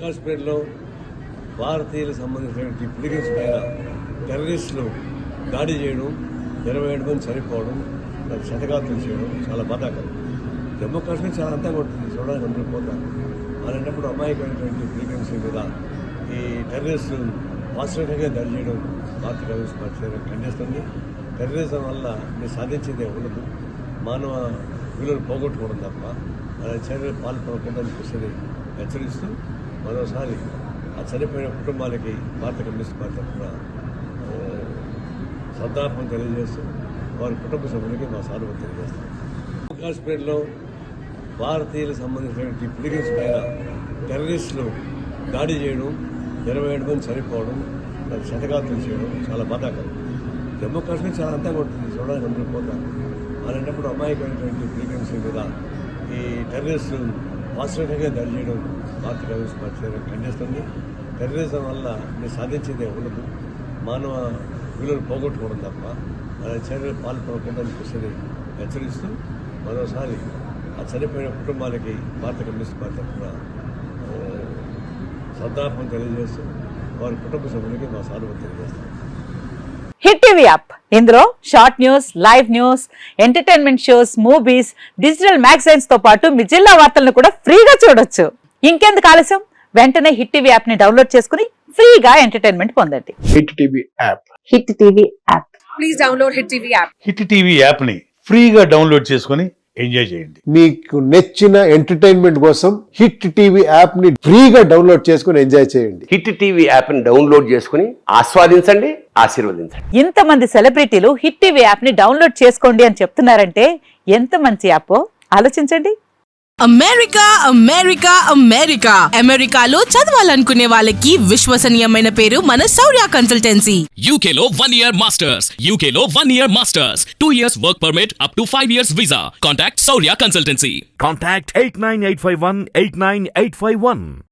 కాశ్మీర్లో భారతీయులకు సంబంధించినటువంటి పిలిగిన్స్ పైన టెర్రరిస్టులు దాడి చేయడం, 27 మంది చనిపోవడం, శతఘాతులు చేయడం చాలా బాధాకరం. జమ్మూ కాశ్మీర్ చాలా అందంగా ఉంటుంది, చూడడానికి అందరూ పోతారు. అలాంటప్పుడు అమాయకమైనటువంటి పిలిగిన్స్ మీద ఈ టెర్రరిస్టులు వాస్తవికంగా దాడి చేయడం భారత కమ్యూనిస్ట్ పార్టీ ఖండిస్తుంది. టెర్రరిజం వల్ల మీరు సాధించేదే ఉండదు, మానవ విలువలు పోగొట్టుకోవడం తప్ప అలా చర్యలు పాల్పడకుండా చెప్పేసి హెచ్చరిస్తూ మరోసారి ఆ చనిపోయిన కుటుంబాలకి భారత కమ్యూనిస్ట్ పార్టీ తరఫున సంతాపం తెలియజేస్తూ వారి కుటుంబ సభ్యులకి మా సానుభూతి తెలియజేస్తాం. జమ్మూ కాశ్మీర్లో భారతీయులకు సంబంధించినటువంటి పిలిగిన్స్ పైన టెర్రరిస్టులు దాడి చేయడం, 27 మంది చనిపోవడం, శతఘాతులు చేయడం చాలా బాధాకరం. జమ్మూ కాశ్మీర్ చాలా అందంగా ఉంటుంది, చూడడానికి అందరూ పోతారు. అలాంటప్పుడు అమాయకమైనటువంటి పిలిగిన్స్ మీద ఈ టెర్రరిస్టులు వాస్తవికంగా దాడి చేయడం భారత కమ్యూనిస్ట్ పార్టీ ఖండిస్తుంది. టెర్రరిజం వల్ల మీరు సాధించేదే ఉండదు, మానవ విలువలు పోగొట్టుకోవడం తప్ప అలా చర్యలు పాల్పడకుండా చెప్పేసి హెచ్చరిస్తూ మరోసారి ఆ చనిపోయిన కుటుంబాలకి భారత కమ్యూనిస్ట్ పార్టీ తరఫున సంతాపం తెలియజేస్తూ వారి కుటుంబ సభ్యులకి మా సానుభూతి తెలియజేస్తాం. హిట్ టీవీ యాప్, ఇందులో short news, live news, entertainment shows, movies, digital magazines తో పాటు మీ జిల్లా వార్తలను కూడా ఫ్రీగా చూడొచ్చు. ఇంకెందుకు ఆలస్యం, వెంటనే హిట్ టీవీ యాప్ ని డౌన్లోడ్ చేసుకుని ఫ్రీగా ఎంటర్టైన్మెంట్ పొందండి. Hit TV app. Hit TV app. Please download hit TV app. Hit TV app ని ఫ్రీగా డౌన్లోడ్ చేసుకుని ఎంజాయ్ చేయండి. మీకు నచ్చిన ఎంటర్టైన్మెంట్ కోసం హిట్ టీవీ యాప్ ని ఫ్రీగా డౌన్లోడ్ చేసుకుని ఎంజాయ్ చేయండి. హిట్ టీవీ యాప్ ని డౌన్లోడ్ చేసుకుని ఆస్వాదించండి, ఆశీర్వదించండి. ఇంతమంది సెలబ్రిటీలు హిట్ టీవీ యాప్ ని డౌన్లోడ్ చేసుకోండి అని చెప్తున్నారంటే ఎంత మంచి యాప్ ఆలోచించండి. అమెరికా అమెరికా అమెరికా అమెరికాలో చదవాలనుకునే వాళ్ళకి విశ్వసనీయమైన పేరు మన శౌర్య కన్సల్టెన్సీ. UK లో 1 year masters, UK లో 1 year masters, 2 years work permit up to 5 years visa. Contact Saurya Consultancy. Contact 89851 89851.